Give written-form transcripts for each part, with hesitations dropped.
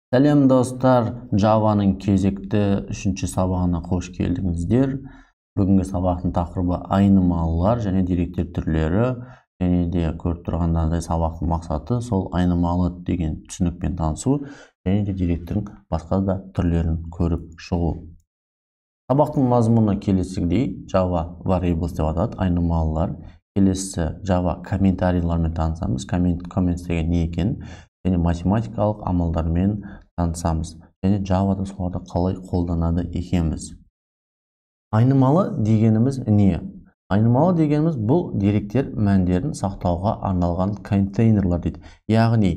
Сәлем достар, Javaның кезекті 3-ші сабағына қош келдіңіздер. Бүгінгі сабақтың тақырыбы айнымалылар және деректер түрлері, және де көріп тұрғандардай сабақтың мақсаты сол айнымалы деген түсінікпен танысу, және де деректердің басқа да түрлерін көріп шығу. Сабақтың мазмұны келесідей: Java variables деп аталады, айнымалылар. Келесі Java комментарийлармен танысамыз. Коммент деген не екен? Және математикалық амалдармен танысамыз. Және Java'да соларды қалай қолданады екенбіз. Айнымалы дегеніміз не? Айнымалы дегеніміз бұл деректер мәндерін сақтауға арналған контейнерлар дейді. Яғни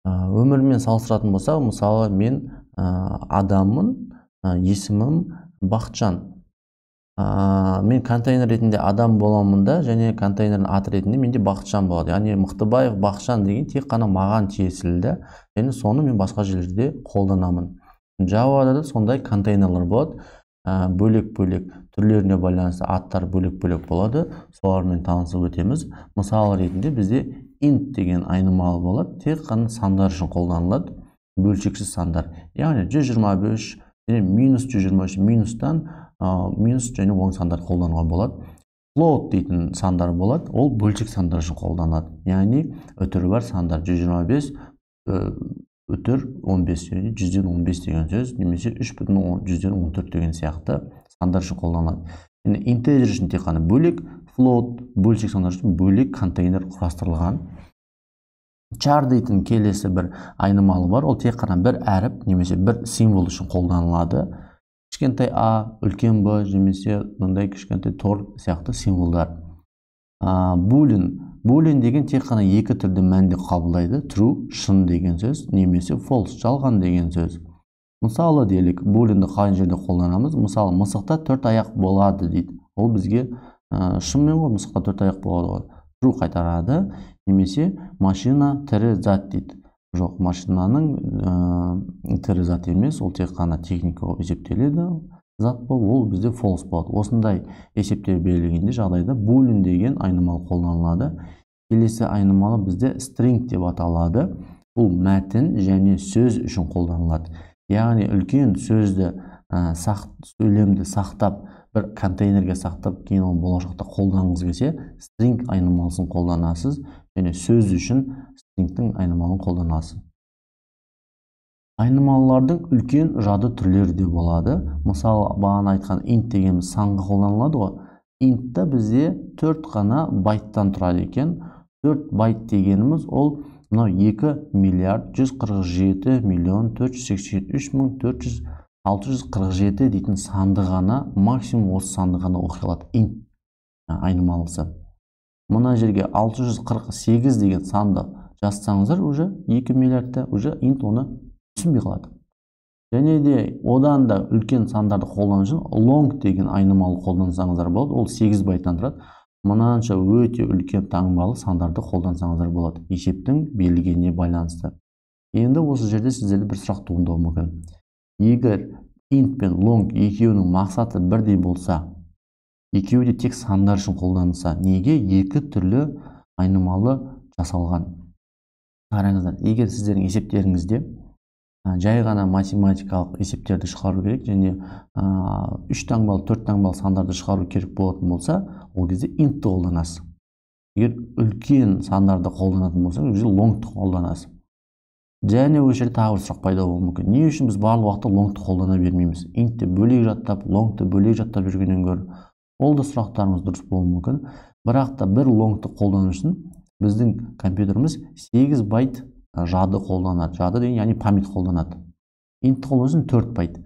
өмірмен салыстыратын болса, мысалы мен адаммын, есімім Бақытжан. Мен контейнер ретінде адам боламын да, және контейнердің аты ретінде менде Бақытжан болады. Яғни Мықтыбаев Бақытжан деген тек қана маған тиесілі, және соны мен басқа жерлерде қолданамын. Java'да да сондай контейнерлер болады. Бөлек-бөлек түрлеріне байланысты аттар бөлек-бөлек болады. Солармен танысып өтеміз. Мысалы ретінде бізде int деген айнымалы болады. Тек қана сандар үшін қолданылады. Бөлшексіз сандар. Яғни 125 және минус 123, минустан минус және 10 сандар қолдануға болады. Float дейтін сандар болады. Ол бөлшек сандар үшін қолданылады. Яғни өтірі бар сандар 125 өтір 15, және 115 деген сөз, немесе 3,14 деген сияқты сандар үшін қолданылады. Енді integer үшін тек қана бөлек, float бөлшек сандар үшін бөлек контейнер құрастырылған. Char дейтін келесі бір айнымалы бар. Ол тек қана бір әріп немесе бір символ үшін қолданылады. Кішкентай А, үлкен Б, немесе мындай кішкентай тор сияқты символдар. Boolean деген тек қана екі түрді мәнді қабылдайды. True, шын деген сөз, немесе false, жалған деген сөз. Мысалы делік, booleanды қай жерде қолданамыз? Мысалы, мысықта 4 аяқ болады дейді. Ол бізге шынмен ғой, мысықта 4 аяқ болады. True қайтарады, немесе машина тірі зат дейді. Жоқ, машинаның тірі зат емес, ол тек қана техникалық есептеледі. Зат бол, ол бізде false болады. Осындай есептер берілгенде жағдайда boolean деген айнымалы қолданылады. Келесі айнымалы бізде string деп аталады. Бұл мәтін және сөз үшін қолданылады. Яғни үлкен сөзді, сөйлемді сақтап, бір контейнерге сақтап, кейін ол болашақта қолданғыңыз келсе, string айнымалысын қолданасыз, және сөз үшін stringтің айнымалын қолданасыз. Айнымалылардың үлкен жады түрлері де болады. Мысалы, бағана айтқан int дегеніміз санға қолданылады ғой. Int'та бізде 4 қана байттан тұрады екен. 4 байт дегеніміз ол 2 миллиард 147 миллион 483 мың 647 дейтін санды ғана, максимум осы санды ғана оқи алады int айнымалысы. Мына жерге 648 деген санды жазсаңыздар, уже 2 миллиардта уже int оны түсінбей қалады. Және де одан да үлкен сандарды қолдану үшін long деген айнымалы қолдансаңыздар болады. Ол 8 байттан тұрады. Мұнанша өте үлкен таңбалы сандарды қолдансаңыздар болады. Есептің берілгеніне байланысты. Енді осы жерде сіздерде бір сұрақ туындауы мүмкін. Егер int пен long екеуінің мақсаты бірдей болса, екеуі де тек сандар үшін қолданылса, неге екі түрлі айнымалы жасалған? Қараңыздар, егер сіздердің есептеріңізде жай ғана математикалық есептерді шығару керек, және 3 таңбалы, 4 таңбалы сандарды шығару керек болатын болса, ол кезде int'ті қолданасыз. Егер үлкен сандарды қолданатын болса, ол кезде long'ты қолданасыз. Және ол жерде тағы бір сұрақ пайда болуы мүмкін. Не үшін біз барлық уақытта long'ты қолдана бермейміз? Int'ті бөлек жаттап, long'ты бөлек жаттап жүргеннен гөрі. Ол да сұрақтарыңыз дұрыс болуы мүмкін. Бірақ та бір long'ты қолдану үшін біздің компьютеріміз 8 байт жады қолданады. Жады деген, яғни память қолданады. Int'ті қолдану үшін 4 байт.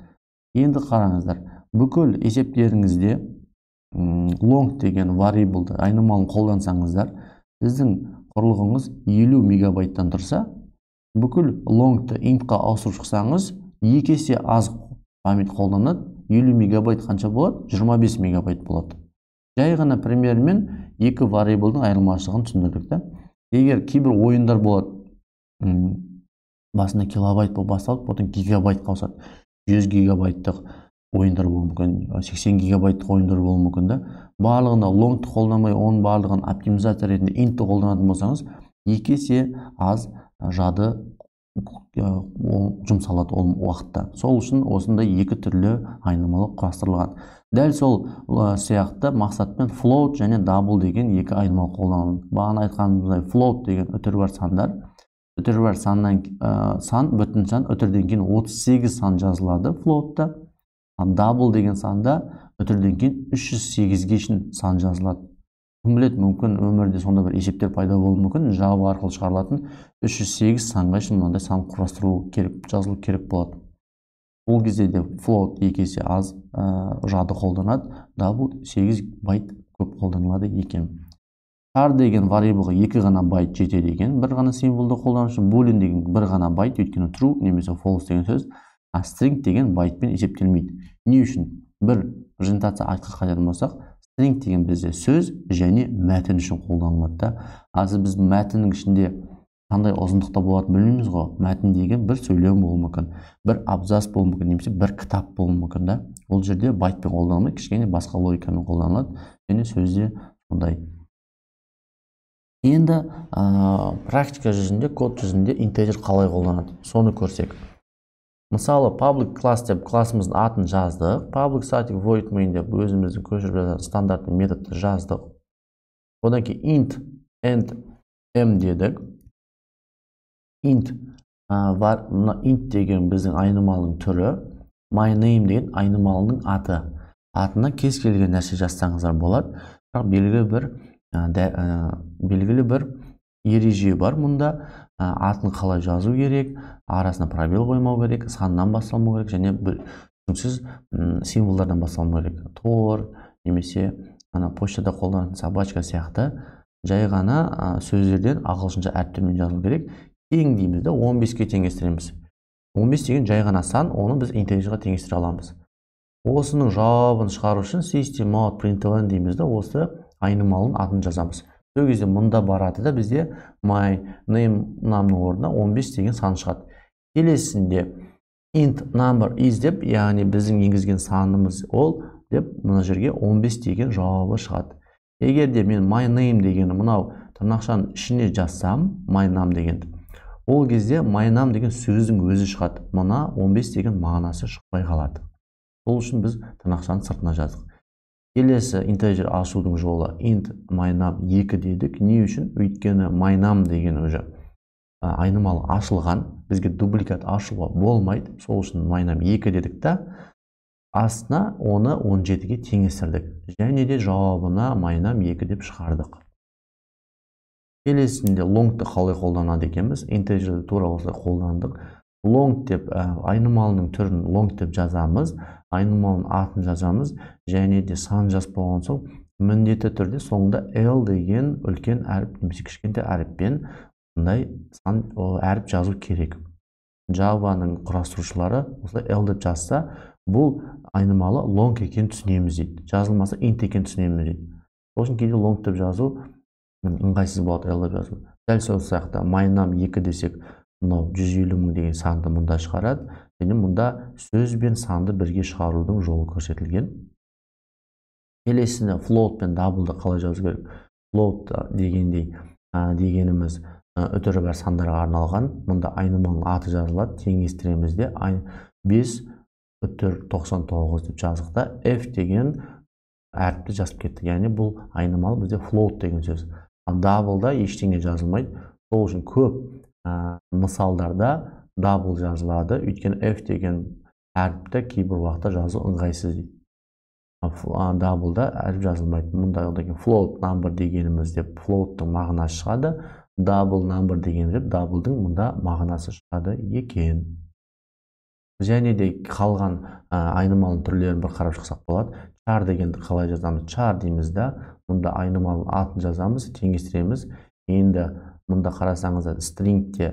Енді қараңыздар, бүкіл есептеріңізде long деген variable'ды айнымалын қолдансаңыздар, сіздің құрылғыңыз 50 мегабайттан тұрса, бүкіл long'ты int'қа ауыстырып шықсаңыз, 2 есе аз память қолданады. 50 мегабайт қанша болады? 25 мегабайт болады. Жай ғана примермен екі variable'дың айырмашылығын түсіндірдік. Егер кейбір ойындар болады, басында килобайт болып басталып, потом гигабайтқа ауысады. 100 гигабайттық ойындар болуы мүмкін, 80 гигабайттық ойындар болуы мүмкін. Барлығында long'ты қолданбай, оның барлығын оптимизация ретінде int'ті қолданатын болсаңыз, 2 есе аз жады жұмсалады ол уақытта. Сол үшін осындай екі түрлі айнымалы құрастырылған. Дәл сол сияқты мақсатпен float және double деген екі айнымалы қолданылады. Бағана айтқанымыздай float деген үтірі бар сандар. Үтірі бар саннан сан бүтін сан, үтірден кейін 38 сан жазылады floatта. Double деген санда үтірден кейін 308-ге шейін сан жазылады. Кім біледі, мүмкін өмірде сонда бір есептер пайда болуы мүмкін. Java арқылы шығарылатын 308 санға шейін мынандай сан құрастырылу керек, жазылу керек болады. Ол кезде де float екі есе аз жады қолданады, double 8 байт көп қолданылады екен. Char деген variableға екі ғана байт жетеді екен, бір ғана символды қолдану үшін. Boolean деген бір ғана байт, өйткені true немесе false деген сөз. String деген байтпен есептелмейді. Не үшін? Бір презентация айтқан қайтатын болсақ, string деген бізде сөз және мәтін үшін қолданылады. Азы біз мәтіннің ішінде қандай ұзындықта болады білмейміз ғой. Мәтін деген бір сөйлем болуы мүмкін, бір абзац болуы мүмкін, немесе бір кітап болуы мүмкін да. Ол жерде байтпен қолданылмайды, кішкене басқа логикамен қолданылады, және сөзде сондай. Енді практика жүзінде, код жүзінде integer қалай қолданады, соны көрсек. Мысалы, public class деп классымыздың атын жаздық. Public static void main деп өзіміздің көшіріп жазатын стандартты методты жаздық. Одан кейін int and m дедік. Int бар, int деген біздің айнымалының түрі, my name деген айнымалының аты. Атына кез келген нәрсе жазсаңыздар болады. Белгілі бір ереже бар мұнда. Атын қалай жазу керек, арасына пробел қоймау керек, саннан басталмау керек, және түсініксіз символдардан басталмау керек. Тор немесе почтада қолданатын собачка сияқты жай ғана сөздерден ағылшынша әріптермен жазу керек. Тең дейміз де 15-ке теңестіреміз. 15 деген жай ғана сан, оны біз интегерға теңестіре аламыз. Осының жауабын шығару үшін system.out.println дейміз де, осы айнымалының атын жазамыз. Сол кезде мұнда барады да бізде my name намның орнына 15 деген сан шығады. Келесінде int number is деп, яғни біздің енгізген санымыз ол деп, мына жерге 15 деген жауабы шығады. Егер де мен my name дегені мынау тырнақшаның ішіне жазсам, my name дегенді, ол кезде my name деген сөздің өзі шығады. Мына 15 деген мағынасы шықпай қалады. Сол үшін біз тырнақшаның сыртына жаздық. Келесі integer ашудың жолы int my name 2 дедік. Не үшін? Өйткені my name деген уже айнымалы ашылған, бізге дубликат ашуға болмайды. Сол үшін my name 2 дедік та, астына оны 17-ге теңестірдік. Және де жауабына my name 2 деп шығардық. Келесінде long-ты қалай қолданады екенбіз? Integerді тура осылай қолдандық. Long деп айнымалының түрін long деп жазамыз, айнымалының атын жазамыз, және де сан жазып болған соң міндетті түрде соңында l деген үлкен әріп немесе кішкентай әріппен бұндай сан әріп жазу керек. Java-ның құрастырушылары осылай l деп жазса, бұл айнымалы long екен түсінеміз дейді. Жазылмаса int екен түсінеміз дейді. Сосын кейде long деп жазу ыңғайсыз болады, l деп жазу. Дәл сол сияқты my name 2 десек, мынау 150 мың деген санды мұнда шығарады, және мұнда сөз бен санды бірге шығарудың жолы көрсетілген. Келесіне float пен double'ды қалай жазу керек? Float дегеніміз үтірі бар сандарға арналған. Мұнда айнымалының аты жазылады, теңестіреміз де 5 үтір 99 деп жазықта f деген әріпті жазып кетті. Яғни бұл айнымалы бізде float деген сөз. Double'да ештеңе жазылмайды. Сол үшін көп мысалдарда double жазылады, өйткені f деген әріпті кейбір уақытта жазу ыңғайсыз дейді. Double'да әріп жазылмайды. Мұнда float number дегеніміз деп float'тың мағынасы шығады, double number дегеніміз деп double'дың мұнда мағынасы шығады екен. Және де қалған айнымалының түрлерін бір қарап шықсақ болады. Char дегенді қалай жазамыз? Char дейміз да, мұнда айнымалының атын жазамыз, теңестіреміз. Енді мұнда қарасаңыздар stringте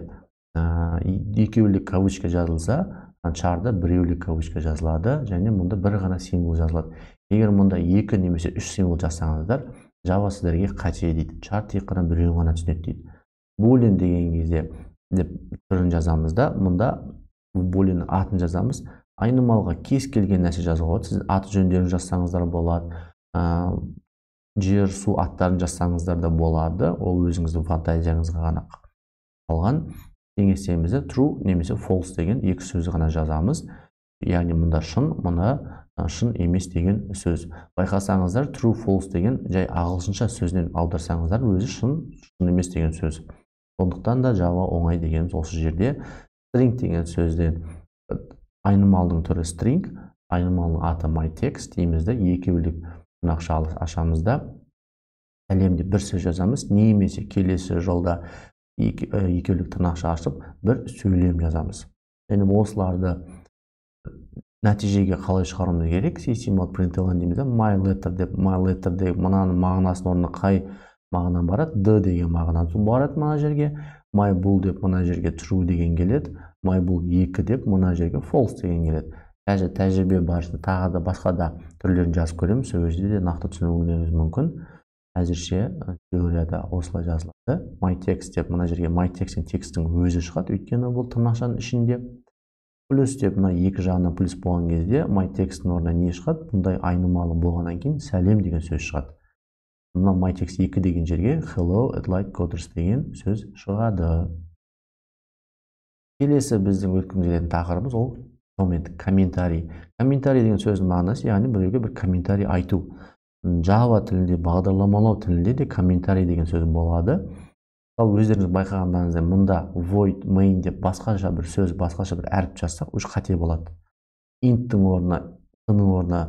екеулік кавычка жазылса, char'да біреулік кавычка жазылады, және мұнда бір ғана символ жазылады. Егер мұнда 2 немесе 3 символ жазсаңыздар, Java сіздерге қате дейді. Char тек қана біреу ғана түсінеді дейді. Boolean деген кезде деп түрін жазамыз да, мұнда Boolean атын жазамыз. Айнымалға кез келген нәрсе жазуға болады. Сіз аты жөндерін жазсаңыздар болады, жер, су аттарын жазсаңыздар да болады. Ол өзіңіздің фантазияңызға ғана қалған. теңесеміз true немесе false деген екі сөз ғана жазамыз. Яғни мұнда шын, мұнда шын емес деген сөз. Байқасаңыздар, true false деген жай ағылшынша сөзінен аударсаңыздар, өзі шын емес деген сөз. Сондықтан да Java оңай дегеніміз осы жерде. String деген сөзден айнымалдың түрі string, айнымалдың аты myText деймізді. Екеулік тырнақша ашамызда әлемде бір сөз жазамыз, немесе келесі жолда екеулік тырнақша ашып бір сөйлем жазамыз. Және осыларды нәтижеге қалай шығаруымыз керек? System.println дейміз. My letter деп мынаның мағынасының орнына қай мағына барады? D деген мағына барады мына жерге. My bool деп мына жерге true деген келеді. My bool 2 деп мына жерге false деген келеді. Тәжірибе барысында тағы да басқа да түрлерін жазып көреміз. Сол кезде де нақты түсінуіңіз мүмкін. Әзірше теорияда осылай жазылады. myText деп мына жерге myText'in текстің өзі шығады, өйткені бұл тырнақшаның ішінде. Плюс деп мына екі жағына плюс болған кезде myText'in орнына не шығады? Бұндай айнымалы болғаннан кейін сәлем деген сөз шығады. Мына myText 2 деген жерге hello at light coders деген сөз шығады. Келесі біздің өткіміз келетін тақырыбымыз ол комментарий. Комментарий деген сөздің мағынасы, яғни біреуге бір комментарий айту. Java тілінде, бағдарламалау тілінде де комментарий деген сөз болады. Ал өздеріңіз байқағандарыңызда мұнда void main деп басқаша бір сөз, басқаша бір әріп жазсақ, үш қате болады. Int-тің орнына, t-ның орнына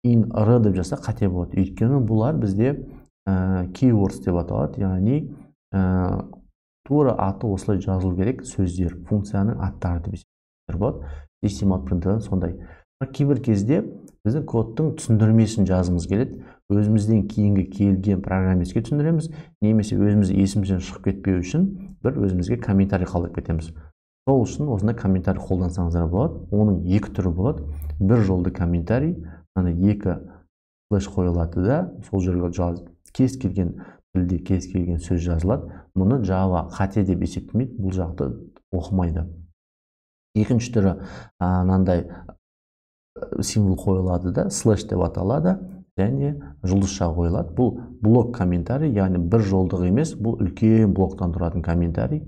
in r деп жазсақ қате болады. Өйткені бұлар бізде keywords деп аталады, яғни тура аты осылай жазылу керек сөздер, функцияның аттары деп есептеледі болады. System.println сондай. Кейбір кезде біздің кодтың түсіндірмесін жазғымыз келеді. Өзімізден кейінгі келген программистке түсіндіреміз, немесе өзіміз есімізден шығып кетпеу үшін бір өзімізге комментарий қалдырып кетеміз. Сол үшін осындай комментарий қолдансаңыздар болады. Оның екі түрі болады. Бір жолды комментарий, екі флеш қойылады да, сол жерге кез келген тілде кез келген сөз жазылады. Мұны Java қате деп есептемейді, бұл жақты оқымайды. Екінші түрі мынандай символ қойылады да, слэш деп аталады, және жұлдызша қойылады. Бұл блок комментарий, яғни бір жолдық емес, бұл үлкен блоктан тұратын комментарий.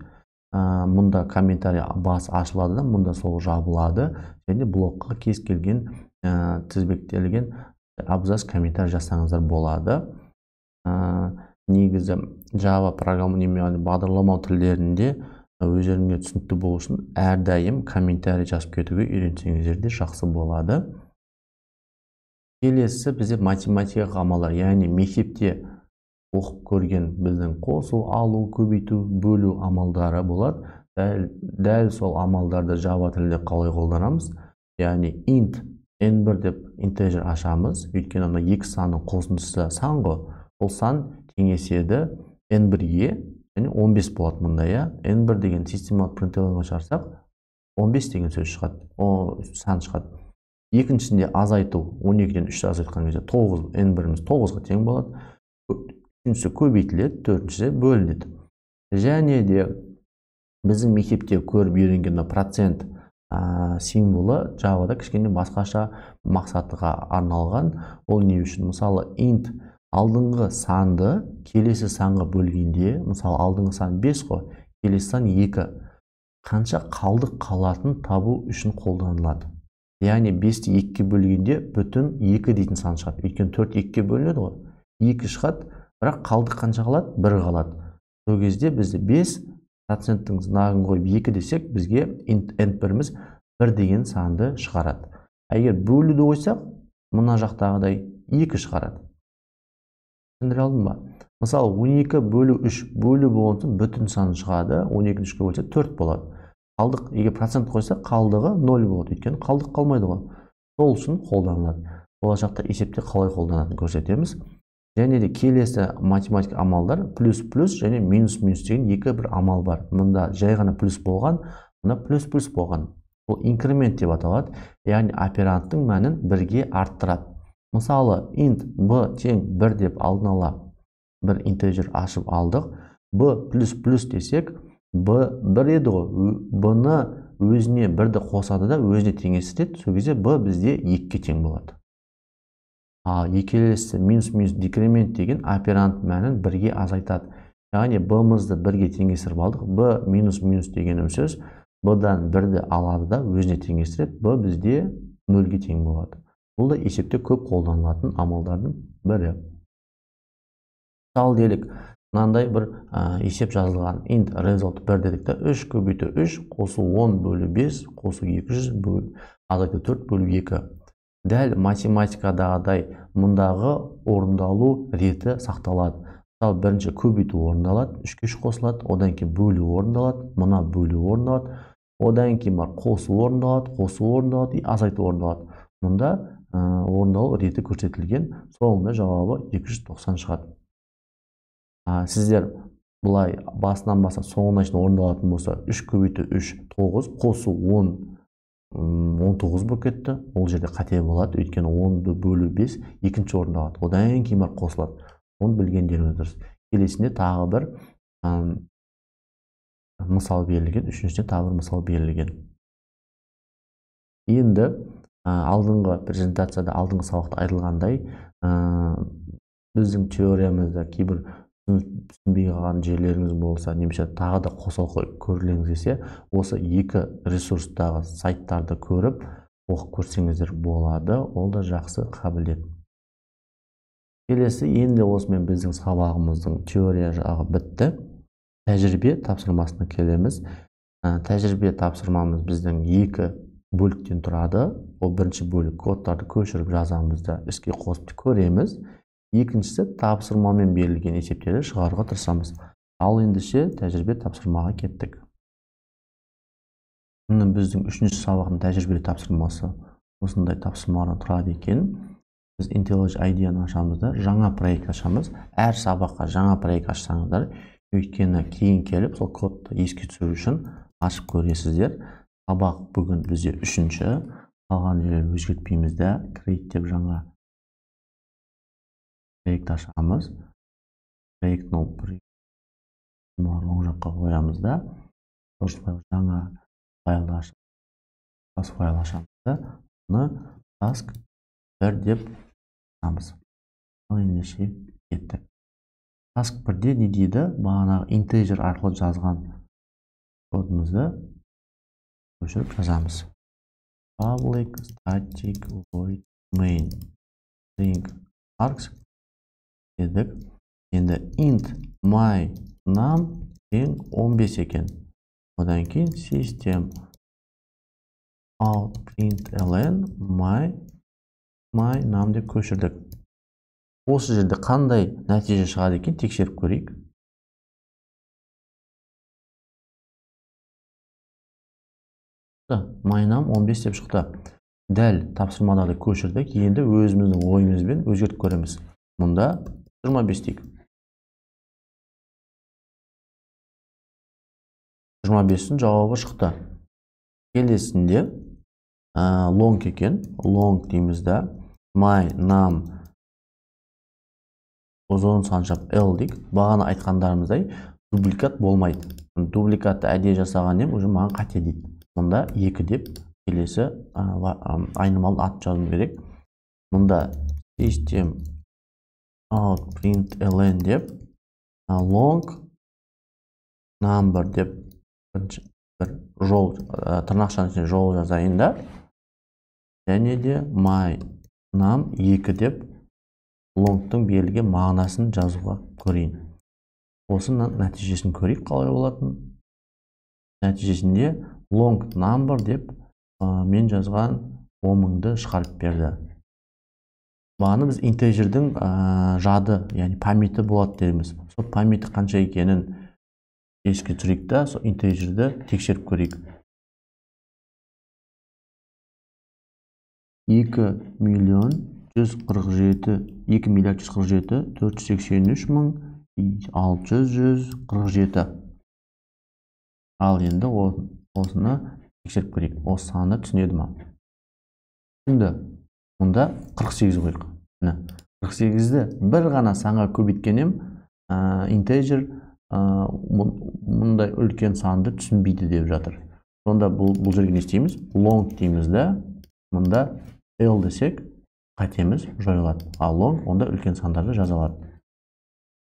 Мұнда комментарий бас ашылады да, мұнда сол жабылады, және блокқа кез келген тізбектелген абзац комментарий жазсаңыздар болады. Негізі Java программалау бағдарламау тілдерінде өздеріңе түсінікті болу үшін әрдайым комментарий жазып кетуге үйренсеңіздер де жақсы болады. Келесі бізде математика амалдар, яғни мектепте оқып көрген біздің қосу, алу, көбейту, бөлу амалдары болады. Дәл сол амалдарды Java тілінде қалай қолданамыз? Яғни int n1 деп integer ашамыз, өйткені ана екі санның қосындысы сан ғой. Ол сан теңеседі n1-ге, және 15 болады мұнда, n1 деген System.println шығарсақ 15 деген сөз шығады, сан шығады. Екіншісінде азайту, 12-ден 3 азайтқан кезде 9, n1-іміз 9-ға тең болады. Үшіншісі көбейтіледі, төртіншісі бөлінеді. Және де біздің мектепте көріп үйренген процент символы Java-да кішкене басқаша мақсатқа арналған. Ол не үшін? Мысалы int алдыңғы санды келесі санға бөлгенде, мысалы алдыңғы сан 5 қой, келесі сан 2. Қанша қалдық қалатын табу үшін қолданылады. Яғни 5-ті 2-ке бөлгенде бүтін 2 дейтін сан шығады. Өйткені 4 2-ке бөлінеді ғой. 2 шығады, бірақ қалдық қанша қалады? 1 қалады. Сол кезде бізде 5%-тің знагын қойып 2 десек, бізге n1-іміз 1 деген санды шығарады. Егер бөлуді қойсақ, мына жақтағыдай 2 шығарады. Түсіндіре алдым ба? Мысалы 12 бөлу 3 бөлу болғансын бүтін сан шығады, 12-ні 3-ке бөлсе 4 болады. Қалдық, егер процент қойса қалдығы 0 болады, өйткені қалдық қалмайды ғой. Сол үшін қолданылады. Болашақта есепте қалай қолданатынын көрсетеміз. Және де келесі математика амалдар плюс және минус деген екі бір амал бар. Мұнда жай ғана плюс болған, мұнда плюс болған. Бұл инкремент деп аталады, яғни операнттың мәнін бірге арттырады. Мысалы, int b тең 1 деп алдын ала бір integer ашып алдық. b++ десек, b 1 еді ғой. b-ны өзіне 1-ді қосады да өзіне теңестіреді. Сол кезде b бізде 2-ке тең болады. Екелесі минус декремент деген оперант мәнін бірге азайтады. яғни b-мызды 1-ге теңестіріп алдық. b минус дегенім сөз b-дан 1-ді алады да өзіне теңестіреді. b бізде 0-ге тең болады. Бұл да есепте көп қолданылатын амалдардың бірі. Мысал делік, мынандай бір есеп жазылған. Int result 1 дедік та 3 көбейту 3 қосу 10 бөлу 5 қосу 200 бөлу 4 бөлу 2. Дәл математикадағыдай мұндағы орындалу реті сақталады. Мысалы, бірінші көбейту орындалады, 3-ке 3 қосылады, одан кейін бөлу орындалады, мына бөлу орындалады, одан кейін қосу орындалады, азайту орындалады. Мұнда орындалу реті көрсетілген, соңында жауабы 290 шығады. Сіздер бұлай басынан бастап соңына шейін орындалатын болса, 3 көбейту 3 9, қосу 10 19 болып кетті. Ол жерде қате болады, өйткені 10-ды бөлу 5 екінші орындалады. Одан кейін қосылады. Оны білгендеріңіз дұрыс. Келесінде тағы бір мысал берілген, үшіншісінде тағы бір мысал берілген. Енді алдыңғы презентацияда, алдыңғы сабақта айтылғандай, біздің теориямызда кейбір түсінбей қалған жерлеріңіз болса, немесе тағы да қосалқы көргілеріңіз келсе, осы екі ресурстағы сайттарды көріп, оқып көрсеңіздер болады. Ол да жақсы қабілет. Келесі, енді осымен біздің сабағымыздың теория жағы бітті. Тәжірибе тапсырмасына келеміз. Тәжірибе тапсырмамыз біздің екі бөліктен тұрады. Ол бірінші бөлік кодтарды көшіріп жазамыз да іске қосып көреміз. Екіншісі тапсырмамен берілген есептерді шығаруға тырысамыз. Ал ендеше тәжірибе тапсырмаға кеттік. Біздің үшінші сабақтың тәжірибе тапсырмасы осындай тапсырмадан тұрады екен. Біз IntelliJ IDEA-ны ашамыз да жаңа проект ашамыз. Әр сабаққа жаңа проект ашсаңыздар, өйткені кейін келіп сол кодты еске түсіру үшін ашып көресіздер. Сабақ бүгін бізде үшінші, қалған жерлерді өзгертпейміз де, create деп жаңа проект ашамыз. Проектің оң жаққа қоямыз да, жаңа файлды ашамыз. Файл ашамыз да, оны task 1 деп ашамыз. Ал ендеше кеттік. Task 1-де не дейді? Бағанағы integer арқылы жазған кодымызды көшіріп жазамыз. Public static void main string args дедік. Енді int my num тең 15 екен. Одан кейін system out println my num деп көшірдік. Осы жерде қандай нәтиже шығады екен тексеріп көрейік. My num 15 деп шықты. Дәл тапсырмадағы көшірдік. Енді өзіміздің ойымызбен өзгертіп көреміз. Мұнда 25 дейік. 25-дің жауабы шықты. Келесінде long екен. Long дейміз да my num ұзын саншап L дейік. Бағана айтқандарымыздай дубликат болмайды. Дубликатты әдейі жасағаннан уже маған қате дейді. Мұнда 2 деп келесі айнымалы ат жазу керек. Мұнда system out println деп long number деп бір жол, тырнақшаның ішіне жол жазайын да. Және де my num 2 деп longтың берілген мағынасын жазуға көрейін. Осының нәтижесін көрейік қалай болатын. Нәтижесінде long number деп мен жазған 10-ды шығарып берді. Бағаны біз integerдің жады, яғни памяті болады дереміз. Сол памяті қанша екенін еске түсірейік та, сол integerді тексеріп көрейік. 2.147.483.647. Ал енді осыны тексеріп көрейік. Осы санды түсінеді ма? Енді мұнда 48 қойық. 48-ді бір ғана санға көбейткенем, integer мұндай үлкен санды түсінбейді деп жатыр. Сонда бұл жерге не істейміз? Long дейміз да, мұнда L десек, қатеміз жойылады. Ал long онда үлкен сандарды жаза алады.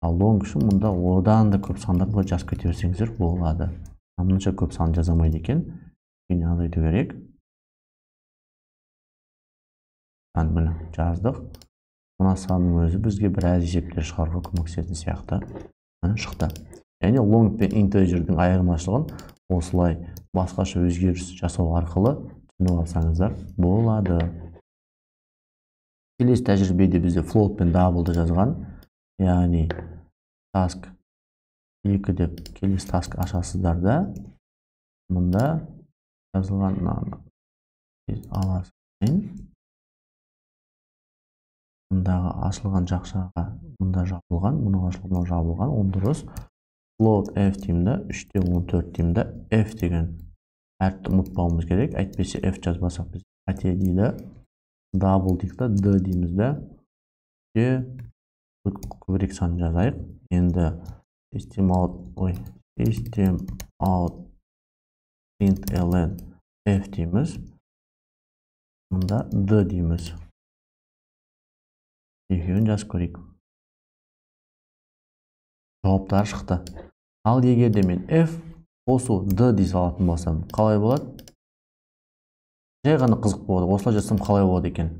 ал long үшін мұнда одан да көп сандарды жазып кете берсеңіздер болады. Мынанша көп сан жаза алмайды екен. Енді азайту керек. Міне жаздық. Мына санның өзі бізге біраз есептер шығаруға көмектесетін сияқты. Міне шықты. Яғни long пен integerдің айырмашылығын осылай басқаша өзгеріс жасау арқылы түсініп алсаңыздар болады. Келесі тәжірибеде бізде float пен double'ды жазған. Яғни task 2 деп келесі task ашасыздар да мұнда жазылған аласың. Мұндағы ашылған жақшаға мұнда жабылған, мұнда жабылған, он дұрыс. Float f деймді, 3-те 14 деймді, f деген әріпті ұмытпауымыз керек. Әйтпесе f жазбасақ біз қате дейді. Double дейікті, d деймізді. Көбірек сан жазайық. Енді system out println f дейміз. Мұнда d дейміз. Екеуін жазып көрейік. Жауаптар шықты. Ал егерде мен f қосу d дей салатын болсам, қалай болады? Жай ғана қызық болады. Осылай жазсам қалай болады екен?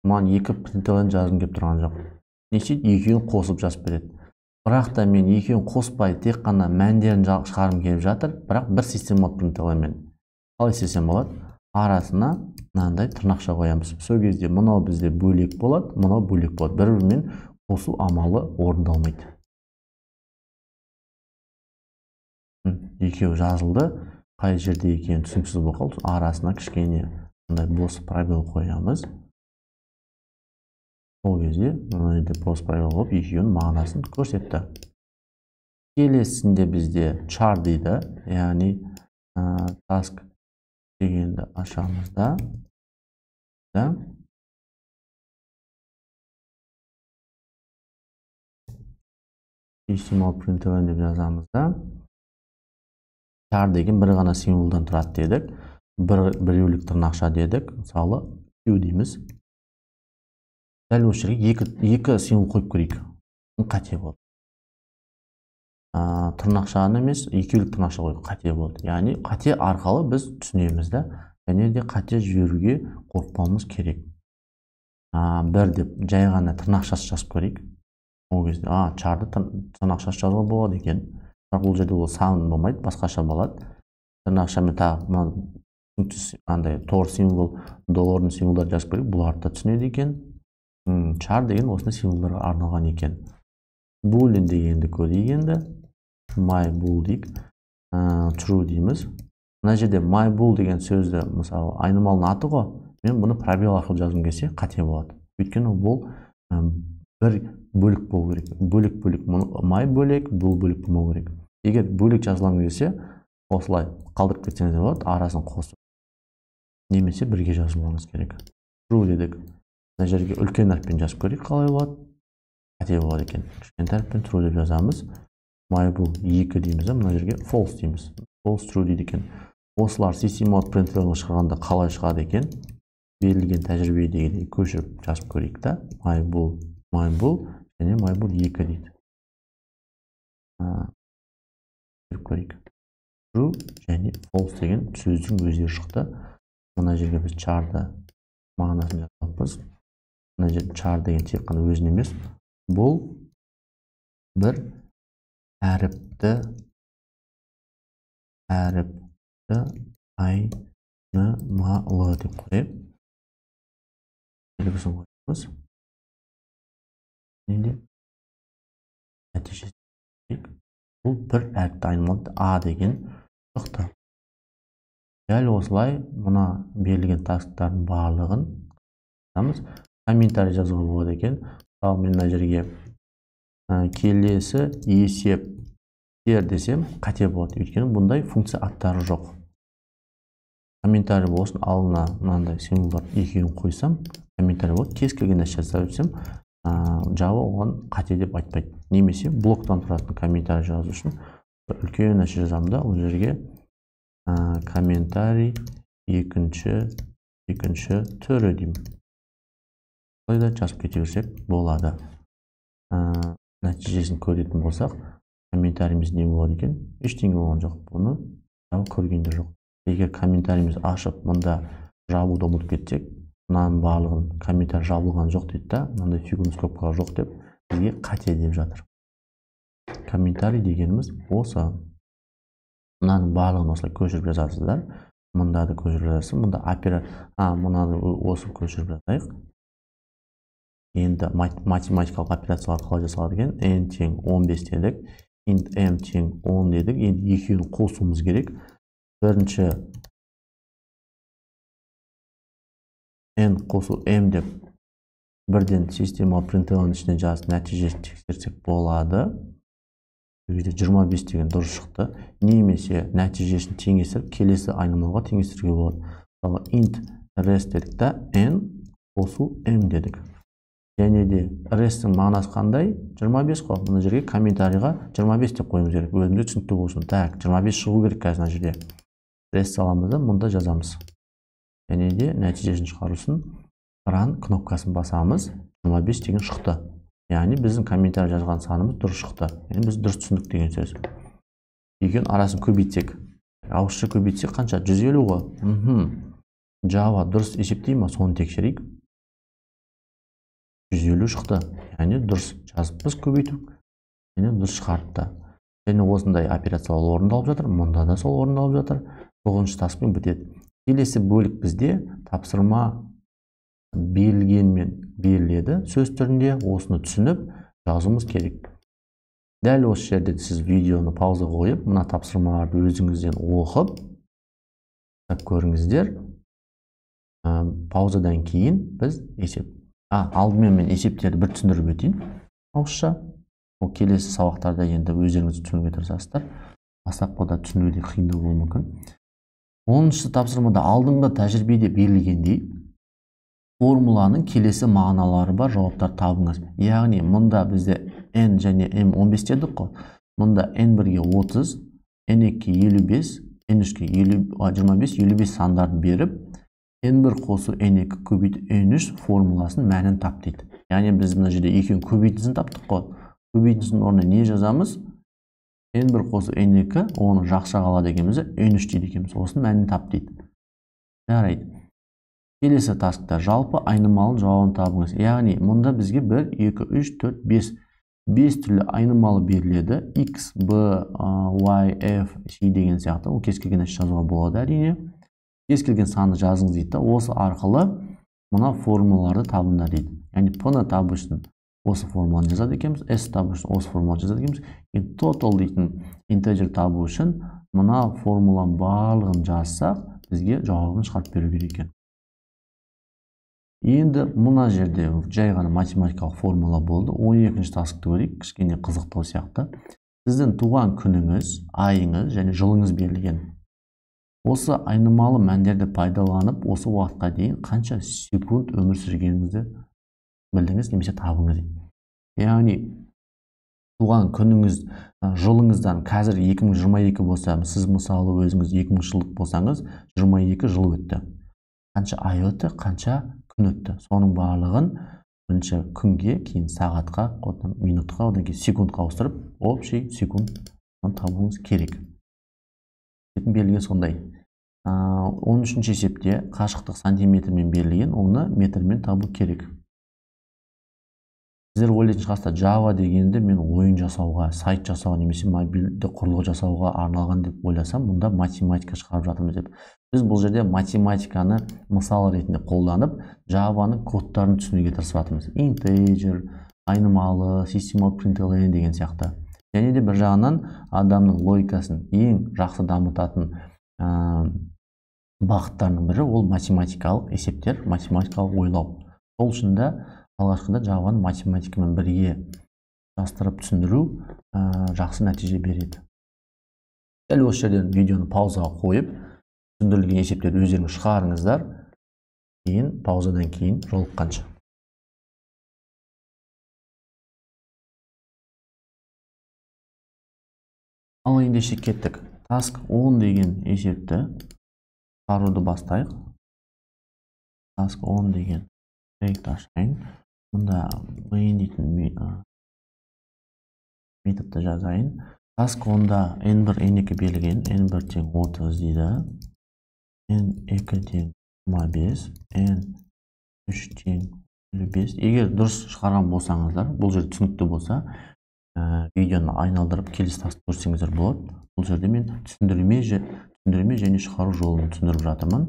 Маған екі println жазғым келіп тұрған жоқ. Неше екеуін қосып жазып береді. Бірақ та мен екеуін қоспай тек қана мәндерін шығарғым келіп жатыр, бірақ бір система println мен. Қалай істесем болады? Арасына мынандай тырнақша қоямыз. Сол кезде мынау бізде бөлек болады, мынау бөлек болады. Бір-бірімен қосу амалы орындалмайды. Екеуі жазылды. Қай жерде екенін түсініксіз болып қалды. Арасына кішкене мындай бос пробел қоямыз. Сол кезде мына жерде бос пробел болып екеуінің мағынасын көрсетті. Келесінде бізде char дейді, яғни task дегенді ашамыз да. Println деп жазамыз да. Char деген бір ғана символдан тұрады дедік. Біреулік тырнақша дедік. Мысалы, Q дейміз. Дәл осы жерге екі символ қойып көрейік. Қате болды. Тырнақшаны емес, екеулік тырнақша қойып қате болды. Яғни қате арқылы біз түсінеміз да. Және де қате жіберуге қорықпауымыз керек. Бір деп жай ғана тырнақшасы жазып көрейік. Ол кезде чарды тырнақшасы жазуға болады екен. Бірақ бұл жерде ол сан болмайды, басқаша болады. Тырнақшамен тағы тор символ, доллардың символдары жазып көрейік. Бұларды да түсінеді екен. Char деген осындай символдарға арналған екен. Boolean дегенді көрейік енді. My bool дейік. True дейміз. Мына жерде my bool деген сөзді, мысалы, айнымалының аты ғой. Мен бұны пробел арқылы жазғым келсе қате болады. Өйткені бұл бір бөлік болу керек. Бөлік. My бөлек, bool бөлік болмау керек. Егер бөлік жазылған келсе, осылай қалдырып кетсеңіз болады, арасын қосып. Немесе бірге жазылғаныңыз керек. True дедік. Мына жерге үлкен әріппен жазып көрейік, қалай болады? Қате болады екен. Кішкентай әріппен true деп жазамыз. My bool 2 дейміз, мына жерге false дейміз. False true дейді екен. Осылар system out println шығарғанда қалай шығады екен? Берілген тәжірибедегідей көшіріп жазып көрейік та. My bool және my bool 2 дейді. Көрейік. True және false деген сөздің өздері шықты. Мына жерге біз char'ды мағынасын жазамыз. Мына жерде char деген тек қана өзін емес. Бұл бір әріпті айнымалы деп қойып. Белгісін қойымыз. Енді нәтижесі. Бұл бір әріпті айнымалы A деген шықты. Дәл осылай мұна берілген тасктардың барлығын комментарий жазуға болады екен. Ал мен мына жерге келесі есептер десем қате болады. Өйткені бұндай функция аттары жоқ. Комментарий болсын, алына мынандай символдар екеуін қойсам, комментарий болады. Кез келген нәрсе жазып өтсем, Java оған қате деп айтпайды. Немесе блоктан тұратын комментарий жазу үшін үлкен нәрсе жазамын да, ол жерге комментарий екінші түрі деймін. Бұлайда жазып кете берсек болады. нәтижесін көретін болсақ, комментариіміз не болады екен? Ештеңе болған жоқ. Бұны көргендер жоқ. Егер комментариіміз ашып, мұнда жабуды ұмытып кетсек, мынаның барлығын комментарий жабылған жоқ дейді да, мынандай фигурный скобкаға жоқ деп, бізге қате деп жатыр. Комментарий дегеніміз осы. Мынаның барлығын осылай көшіріп жазасыздар. Мында да көшіріп жазасыз. Мында мынаны осы көшіріп жазайық. Енді математикалық операциялар қалай жасалады екен? N тең 15 дедік. Int m тең 10 дедік. Енді екеуін қосуымыз керек. Бірінші n қосу m деп бірден система println ішіне жазып нәтижесін тексерсек болады. 25 деген дұрыс шықты. Немесе нәтижесін теңестіріп келесі айнымалыға теңестіруге болады. Мысалы int rest дедік та n қосу m дедік. Және де rest'ің мағынасы қандай? 25 қой. Мына жерге комментарийға 25 деп қойымыз керек. Өзімізге түсінікті болсын. Так, 25 шығу керек қазір мына жерде. Rest саламыз да мұнда жазамыз. Және де нәтижесін шығарусын run кнопкасын басамыз. 25 деген шықты. Яғни біздің комментарий жазған санымыз дұрыс шықты. Яғни біз дұрыс түсіндік деген сөз. Екеуін арасын көбейтсек, ауызша көбейтсек қанша? 150 ғой. Java дұрыс есептей ма? Соны тексерейік. 150 шықты. Яғни дұрыс жазыппыз көбейтіп. Яғни дұрыс шығарыпты. Және осындай операциялар орындалып жатыр. Мұнда да сол орындалып жатыр. 9-шы таскпен бітеді. Келесі бөлік бізде тапсырма берілгенмен беріледі. Сөз түрінде осыны түсініп жазуымыз керек. Дәл осы жерде сіз видеоны пауза қойып, мына тапсырмаларды өзіңізден оқып, көріңіздер. Паузадан кейін біз алдымен мен есептерді бір түсіндіріп өтейін. Ауызша. Ол келесі сабақтарда енді өздеріңіз түсінуге тырысасыздар. Бастапқыда түсінуде қиындау болуы мүмкін. 10-шы тапсырмада алдыңғы тәжірибеде берілгендей формуланың келесі мағыналары бар жауаптар табыңыз. Яғни мұнда бізде n және m 15 дедік қой. Мұнда n1-ге 30, n2-ге 55, n3-ге 25, 55 сандарын беріп, n1 қосу n2 көбейту n3 формуласының мәнін тап дейді. Яғни біз мына жерде екеуін көбейтісін таптық қой. Көбейтісінің орнына не жазамыз? n1 қосу n2, оны жақша қалады екенбізді n3 дейді екенбіз. Осының мәнін тап дейді. Жарайды. Келесі таскта жалпы айнымалының жауабын табыңыз. Яғни мұнда бізге 1, 2, 3, 4, 5 түрлі айнымалы беріледі. X, B, Y, F, C деген сияқты. Ол кез келген жазуға болады әрине. Кез келген санды жазыңыз дейді. Осы арқылы мына формулаларды табыңдар дейді. Яғни P-ны табу үшін осы формуланы жазады екенбіз. S табу үшін осы формуланы жазады екенбіз. Total дейтін integer табу үшін мына формуланың барлығын жазсақ, бізге жауабын шығарып беру керек екен. Енді мұна жерде жай ғана математикалық формула болды. 12-ші таскты көрейік, кішкене қызықтау сияқты. Сіздің туған күніңіз, айыңыз және жылыңыз берілген. Осы айнымалы мәндерді пайдаланып, осы уақытқа дейін қанша секунд өмір сүргеніңізді білдіңіз немесе табыңыз. Яғни туған күніңіз, жылыңыздан қазір 2022 болса, сіз мысалы өзіңіз 2000 жылдық болсаңыз, 22 жыл өтті. Қанша ай өтті, қанша күн өтті. Соның барлығын бірінші күнге, кейін сағатқа, минутқа, одан кейін секундқа ауыстырып, общий секундтан табуыңыз керек. Берілген сондай. 13-ші есепте қашықтық сантиметрмен берілген, оны метрмен табу керек. Сіздер ойлайтын шығарсыздар, Java дегенде мен ойын жасауға, сайт жасауға немесе мобильді құрылғы жасауға арналған деп ойласам, мұнда математика шығарып жатырмыз деп. Біз бұл жерде математиканы мысал ретінде қолданып, Java-ның кодтарын түсінуге тырысып жатырмыз. Integer, айнымалы, система println деген сияқты. Және де бір жағынан адамның логикасын ең жақсы дамытатын бағыттарының бірі ол математикалық есептер, математикалық ойлау. Сол үшін де алғашқыда Java-ны математикамен бірге жастырып түсіндіру жақсы нәтиже береді. Дәл осы жерден видеоны паузаға қойып, түсіндірілген есептерді өздеріңіз шығарыңыздар. Кейін паузадан кейін жолыққанша. Ал енді кеттік. Task 10 деген есепті шығаруды бастайық. Task 10 деген проект ашайын. Мұнда main дейтін методты жазайын. Task онда n1, n2 берілген, n1 тең 30 дейді, n2 тең 25, n3 тең 55. Егер дұрыс шығарған болсаңыздар, бұл жерде түсінікті болса, видеоны айналдырып келесі тастып көрсеңіздер болады. Бұл жерде мен түсіндірме және шығару жолын түсіндіріп жатырмын.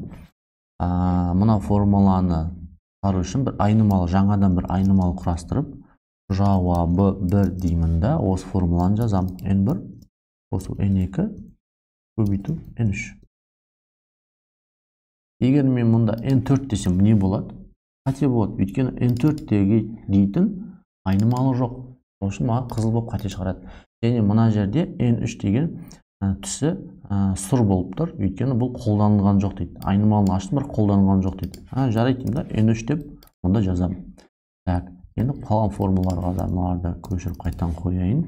Мына формуланы шығару үшін бір айнымалы, жаңадан бір айнымалы құрастырып, жауабы 1 деймін да, осы формуланы жазам. n1 қосу n2 көбейту n3. Егер мен мұнда n4 десем не болады? Қате болады. Өйткені n4 дейтін айнымалы жоқ. Үшін маған қызыл болып қате шығарады. Және мына жерде n3 деген түсі сұр болып тұр. Өйткені бұл қолданылған жоқ дейді. Айнымалыны аштым, бір қолданылған жоқ дейді. Жарайды да, n3 деп мұнда жазам. Так, енді қалған формулаларға да мыналарды көшіріп қайтадан қояйын.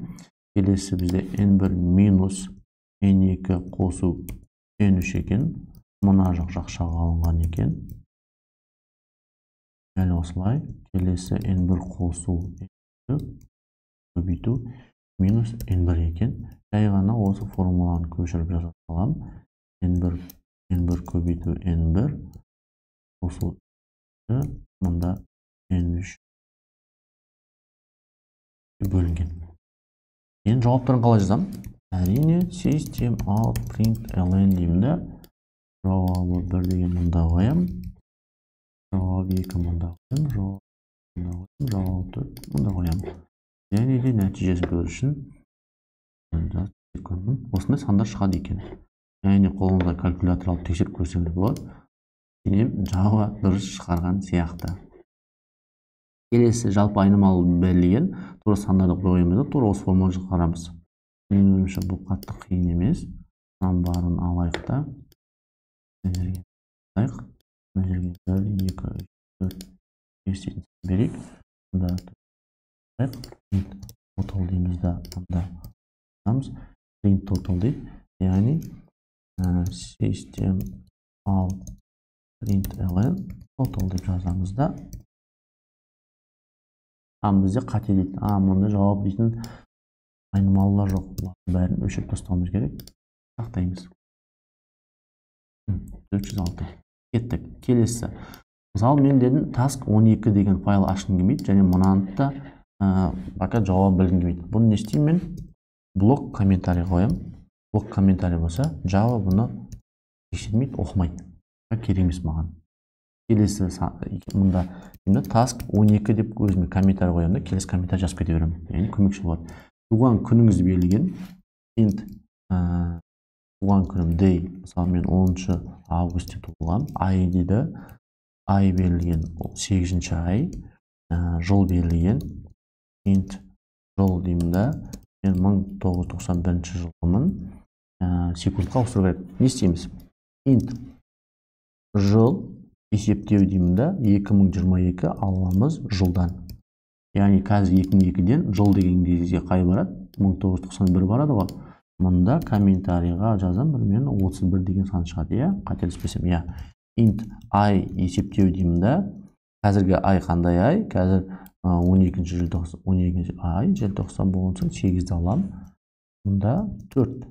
Келесі бізде n1 минус n2 қосу n3 екен. Мына жақшаға алынған екен. Әлі осылай. Келесі n1 қосу n2 көбейту минус n1 екен. Жай ғана осы формуланы көшіріп жазып алам. n1 көбейту n1 қосу мұнда n3 бөлінген. Енді жауаптарын қалай жазам? Әрине system out print ln деймін да. Жауабы 1 деген мұнда қоям. Жауабы 2 мұнда қоям. Жауабы 4 мұнда қоям. Және де нәтижесі көру үшін осындай сандар шығады екен. Және қолыңызда калькулятор алып тексеріп көрсеңіз болады. Сенем жауап дұрыс шығарған сияқты. Келесі жалпы айнымалы берілген тура сандарды қойғанбыз да, тура осы формуланы шығарамыз. Менің ойымша бұл қатты қиын емес. Мынаның барын алайық та. Мына жерге 1, 2, 3, 4, 5 дейтін берейік. Мұнда print total дейміз да, мұнда print total дейді. Яғни system out print ln total деп жазамыз да. Бізде қате дейді. Мұнда жауап дейтін айнымалылар жоқ. Бәрін өшіріп тастауымыз керек. Сақтаймыз. 406. Кеттік. Келесі. Мысалы мен дедім task 12 деген файл ашқым келмейді, және мұнаны да пока жауап білгім келмейді. Бұны не істеймін мен? Блок комментарий қоям. Блок комментарий болса, Java бұны тексермейді, оқымайды. Керек емес маған. Келесі мұнда task 12 деп өзіме комментарий қоямын да, келесі комментарий жазып кете беремін. Яғни көмекші болады. Туған күніңіз берілген. Int туған күнім day. Мысалы мен 10 август деп туылғам. Ай дейді. Ай берілген 8 ай. Жыл берілген. Int жыл деймін да. Мен 1991 жылғымын. Секундқа ауыстыру керек. Не істейміз? Int жыл есептеу деймін да, 2022 аламыз жылдан. Яғни қазір 2002-ден жыл деген кезге қай барады? 1991 барады ғой. Мұнда комментарийға жазам, мен 31 деген сан шығады, қателеспесем, int ай есептеу деймін да. Қазіргі ай қандай ай? Қазір 12 ай, желтоқсан болғансын 8-ді алам. Мұнда 4.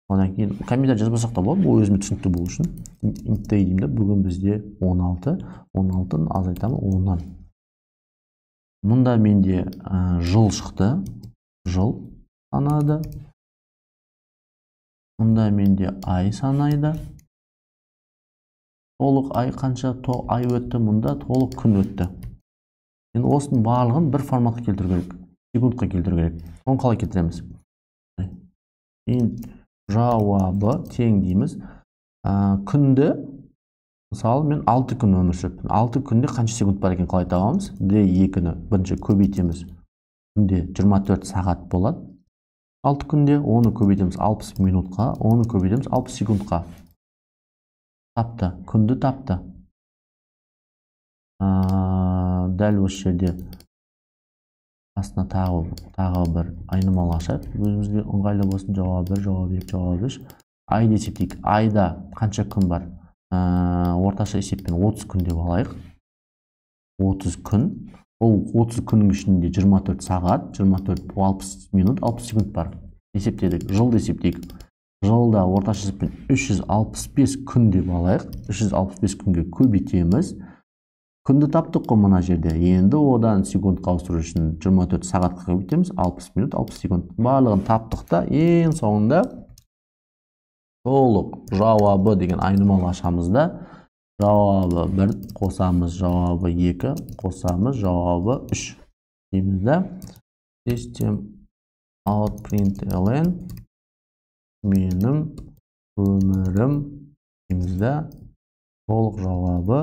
Одан кейін комментарий жазбасақ та болады, бұл өзіме түсінікті болу үшін. Int деймін да, бүгін бізде 16, 16-ны азайтамын 10-нан. Мұнда менде жыл шықты, жыл санады. Мұнда менде ай санайды. Толық ай қанша ай өтті, мұнда толық күн өтті. Енді осының барлығын бір форматқа келтіру керек, секундқа келтіру керек. Оны қалай келтіреміз? Жауабы тең дейміз. Күнді, мысалы мен 6 күн өмір сүріппін. 6 күнде қанша секунд бар екен қалай табамыз? D2-ні бірінші көбейтеміз. Күнде 24 сағат болады. 6 күнде оны көбейтеміз 60 минутқа, оны көбейтеміз 60 секундқа. Тапты, күнді тапты. Дәл осы жерде астына тағы бір айнымалы ашайық. Өзімізге ыңғайлы болсын. Жауап 1, жауап 2, жауап 3. Айды есептейік. Айда қанша күн бар? Орташа есеппен 30 күн деп алайық. 30 күн. ол 30 күннің ішінде 24 сағат, 24 60 минут, 60 секунд бар. Есептедік, жылды есептейік. Жылда орташа есеппен 365 күн деп алайық. 365 күнге көбейтеміз. Күнді таптық қой мына жерде. Енді одан секундқа ауыстыру үшін 24 сағатқа көбейтеміз. 60 минут, 60 секунд. Барлығын таптық та, ең соңында толық жауабы деген айнымалы ашамыз да. Жауабы 1 қосамыз, жауабы 2 қосамыз, жауабы 3 дейміз да. System out println менің өмірім дейміз да. Толық жауабы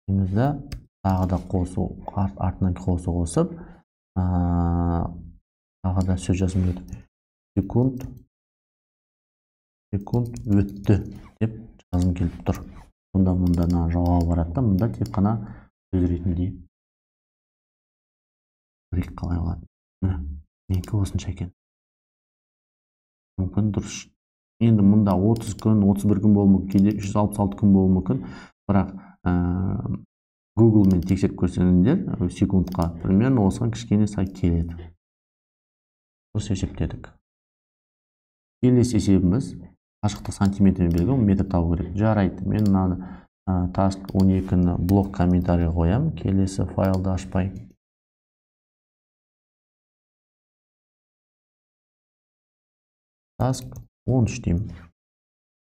дейміз да. Тағы да қосу, артынан қосу қосып, тағы да сөз жазым өтіп, секунд өтті деп жазым келіп тұр. Мұнда жауабы барады, мұнда тек қана сөз ретінде бірек қалай болады. Менікі осынша екен. Мүмкін дұрыс. Енді мұнда 30 күн, 31 күн болуы мүмкін, кейде 366 күн болуы мүмкін. Бірақ Google мен тексеріп көрсеңіздер, секундқа примерно осыған кішкене сай келеді. Осы есептедік. Келесі есебіміз қашықтық сантиметрмен берілген, метр табу керек. Жарайды. Мен мынаны task 12-ні блок комментарий қоям. Келесі файлды ашпай. Task 13 деймін.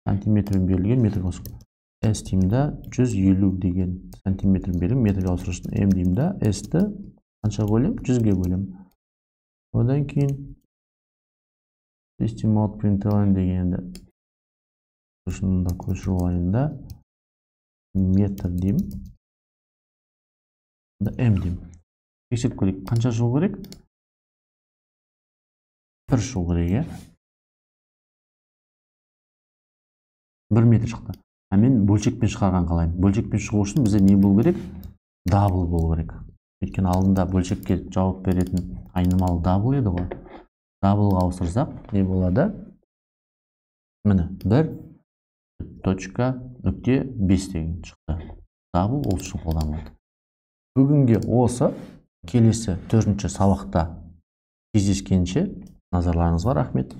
Сантиметрмен берілген, метр қосып. S деймін да, 150 деген сантиметрмен берілген, метрге ауыстыру үшін M деймін да, S-ті қанша бөлем? 100-ге бөлем. Одан кейін System out println дегенді шынында көшіру айында метр деймін. M деймін. Тексеріп көрейік. Қанша шығу керек? 1 шығу керек, е? 1 метр шықты. Мен бөлшекпен шығарған қалаймын. Бөлшекпен шығу үшін бізде не болу керек? Дабл болу керек. Өйткені алдында бөлшекке жауап беретін айнымалы дабл еді ғой. Даблға ауыстырсақ, не болады? Міне, 1.5 деген шықты. Дабл ол үшін қолданылады. Бүгінге осы, келесі 4-ші сабақта кездескенше назарларыңызға рахмет.